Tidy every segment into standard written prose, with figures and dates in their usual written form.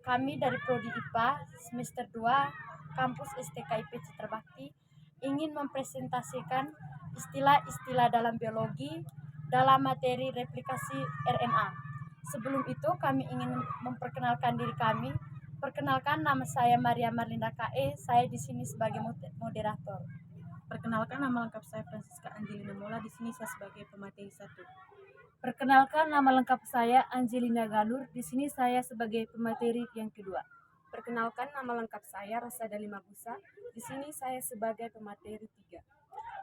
Kami dari Prodi IPA semester 2 Kampus STKIP Citra Bakti ingin mempresentasikan istilah-istilah dalam biologi dalam materi replikasi RNA. Sebelum itu kami ingin memperkenalkan diri kami. Perkenalkan, nama saya Maria Marlinda KE. Saya di sini sebagai moderator. Perkenalkan, nama lengkap saya Francisca Angelina Mola. Di sini saya sebagai pemateri 1. Perkenalkan, nama lengkap saya Angelina Galur. Di sini saya sebagai pemateri yang kedua. Perkenalkan, nama lengkap saya Rasa Dalima Busa. Di sini saya sebagai pemateri 3.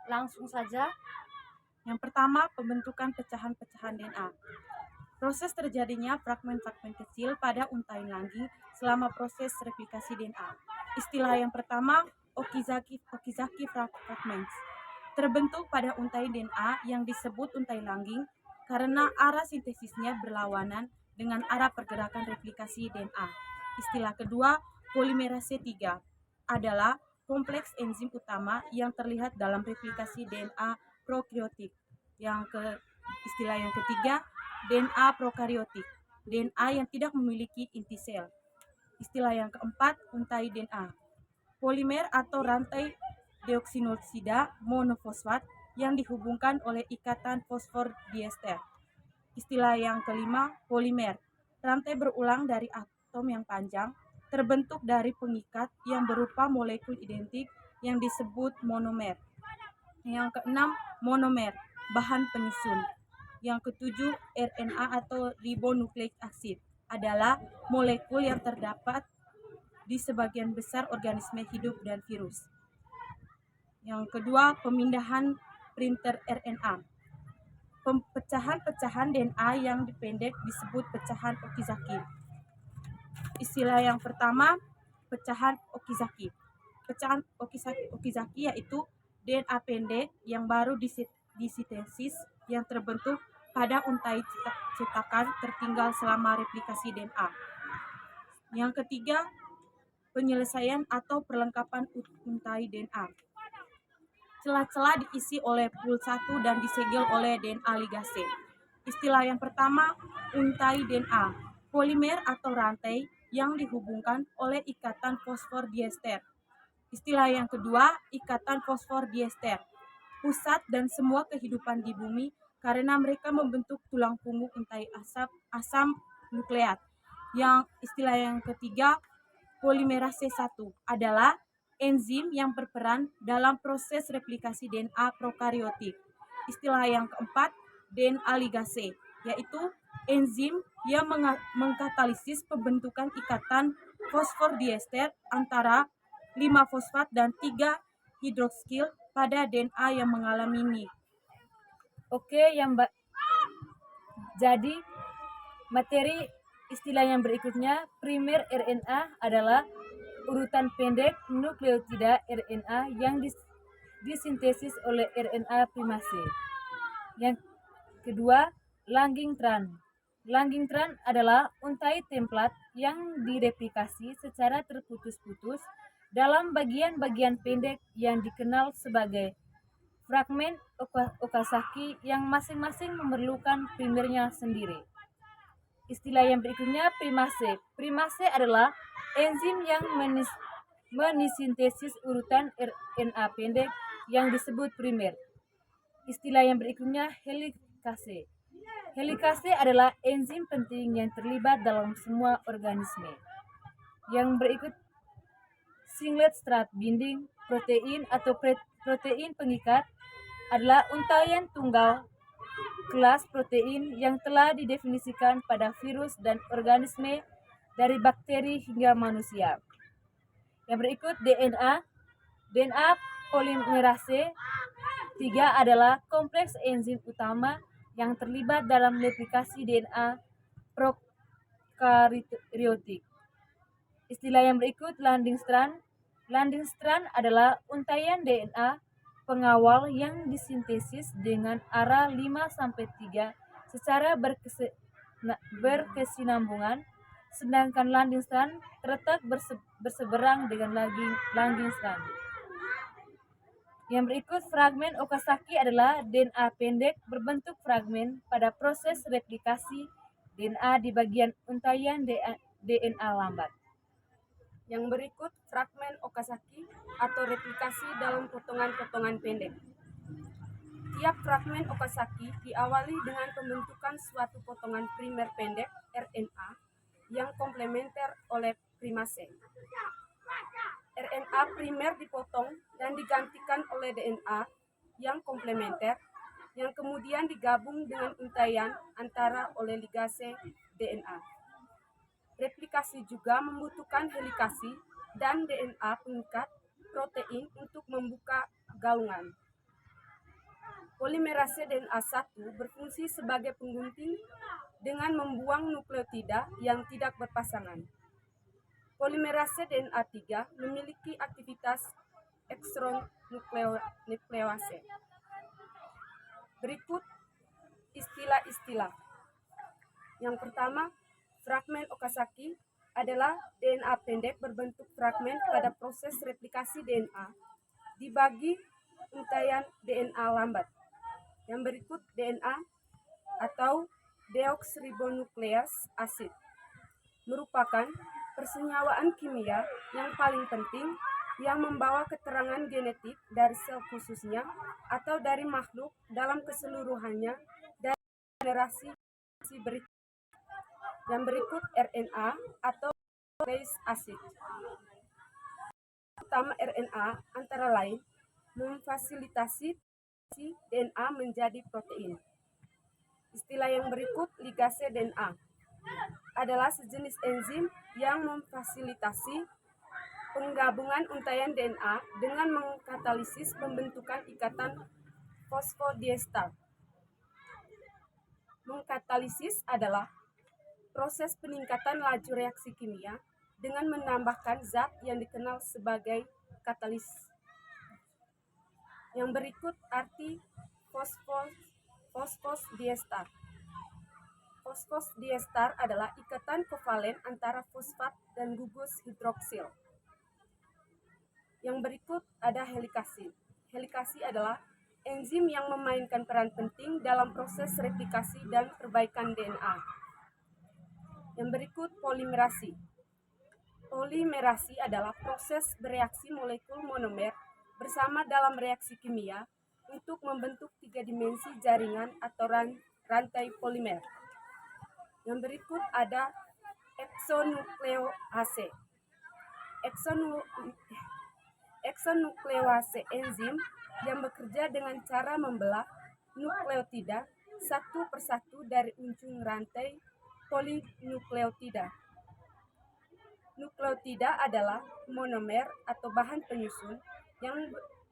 Langsung saja. Yang pertama, pembentukan pecahan-pecahan DNA. Proses terjadinya fragmen-fragmen kecil pada untayan langging selama proses replikasi DNA. Istilah yang pertama, Okizaki fragments. Terbentuk pada untayan DNA yang disebut untayan langging karena arah sintesisnya berlawanan dengan arah pergerakan replikasi DNA. Istilah kedua, polimerase 3 adalah kompleks enzim utama yang terlihat dalam replikasi DNA prokaryotik. Istilah yang ketiga, DNA prokaryotik, DNA yang tidak memiliki inti sel. Istilah yang keempat, untai DNA, polimer atau rantai deoksinuklida monofosfat yang dihubungkan oleh ikatan fosfor diester. Istilah yang kelima, polimer, rantai berulang dari atom yang panjang, terbentuk dari pengikat yang berupa molekul identik yang disebut monomer. Yang keenam, monomer, bahan penyusun. Yang ketujuh, RNA atau ribonucleic acid adalah molekul yang terdapat di sebagian besar organisme hidup dan virus. Yang kedua, pemindahan printer RNA. Pecahan-pecahan DNA yang dipendek disebut pecahan Okizaki. Istilah yang pertama, pecahan Okizaki. Pecahan Okizaki yaitu DNA pendek yang baru disintesis yang terbentuk pada untai cetakan tertinggal selama replikasi DNA. Yang ketiga, penyelesaian atau perlengkapan untai DNA. Celah-celah diisi oleh pool 1 dan disegel oleh DNA ligase. Istilah yang pertama, untai DNA, polimer atau rantai yang dihubungkan oleh ikatan fosfor diester. Istilah yang kedua, ikatan fosfor diester, pusat dan semua kehidupan di bumi karena mereka membentuk tulang punggung untai asam nukleat. Yang istilah yang ketiga, polimerase 1 adalah enzim yang berperan dalam proses replikasi DNA prokaryotik. Istilah yang keempat, DNA ligase, yaitu enzim yang mengkatalisis pembentukan ikatan fosfor diester antara 5 fosfat dan 3 hidroksil pada DNA yang mengalami NIP. Oke, jadi materi istilah yang berikutnya, primer RNA adalah urutan pendek nukleotida RNA yang disintesis oleh RNA primase. Yang kedua, Langgeng-Tran. Langgeng-Tran adalah untai template yang direplikasi secara terputus-putus dalam bagian-bagian pendek yang dikenal sebagai fragmen Okazaki yang masing-masing memerlukan primernya sendiri. Istilah yang berikutnya, primase. Primase adalah enzim yang menisintesis urutan RNA pendek yang disebut primer. Istilah yang berikutnya, helikase. Helikase adalah enzim penting yang terlibat dalam semua organisme. Yang berikut, singlet strand binding protein atau protein pengikat adalah untaian tunggal kelas protein yang telah didefinisikan pada virus dan organisme dari bakteri hingga manusia. Yang berikut, DNA. DNA polimerase 3 adalah kompleks enzim utama yang terlibat dalam replikasi DNA prokaryotik. Istilah yang berikut, landing strand. Landing strand adalah untaian DNA pengawal yang disintesis dengan arah 5-3 secara berkesinambungan, sedangkan landing strand terletak berseberang dengan landing strand. Yang berikut, fragmen Okazaki adalah DNA pendek berbentuk fragmen pada proses replikasi DNA di bagian untaian DNA lambat. Yang berikut fragmen Okazaki atau replikasi dalam potongan-potongan pendek. Tiap fragmen Okazaki diawali dengan pembentukan suatu potongan primer pendek RNA yang komplementer oleh primase. RNA primer dipotong dan digantikan oleh DNA yang komplementer yang kemudian digabung dengan untaian antara oleh ligase DNA. Replikasi juga membutuhkan helikasi dan DNA pengikat protein untuk membuka galungan. Polimerase DNA 1 berfungsi sebagai penggunting dengan membuang nukleotida yang tidak berpasangan. Polimerase DNA 3 memiliki aktivitas ekstronuklease. Berikut istilah-istilah. Yang pertama, fragmen Okazaki adalah DNA pendek berbentuk fragmen pada proses replikasi DNA dibagi untaian DNA lambat. Yang berikut DNA atau deoksiribonuklease acid merupakan persenyawaan kimia yang paling penting yang membawa keterangan genetik dari sel khususnya atau dari makhluk dalam keseluruhannya dari generasi berikut. Yang berikut RNA atau nucleic acid. Utama RNA antara lain memfasilitasi DNA menjadi protein. Istilah yang berikut ligase DNA adalah sejenis enzim yang memfasilitasi penggabungan untaian DNA dengan mengkatalisis pembentukan ikatan fosfodiester. Mengkatalisis adalah proses peningkatan laju reaksi kimia dengan menambahkan zat yang dikenal sebagai katalis. Yang berikut arti fosfodiester. Fosfodiester adalah ikatan kovalen antara fosfat dan gugus hidroksil. Yang berikut ada helikasi. Helikasi adalah enzim yang memainkan peran penting dalam proses replikasi dan perbaikan DNA. Yang berikut polimerasi. Polimerasi adalah proses bereaksi molekul monomer bersama dalam reaksi kimia untuk membentuk 3 dimensi jaringan atau rantai polimer. Yang berikut ada eksonukleoase. Eksonukleoase enzim yang bekerja dengan cara membelah nukleotida satu persatu dari ujung rantai polinukleotida. Nukleotida adalah monomer atau bahan penyusun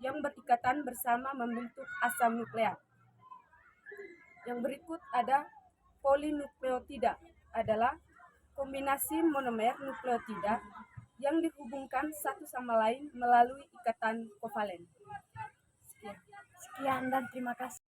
yang berikatan bersama membentuk asam nukleat. Yang berikut ada polinukleotida adalah kombinasi monomer nukleotida yang dihubungkan satu sama lain melalui ikatan kovalen. Sekian dan terima kasih.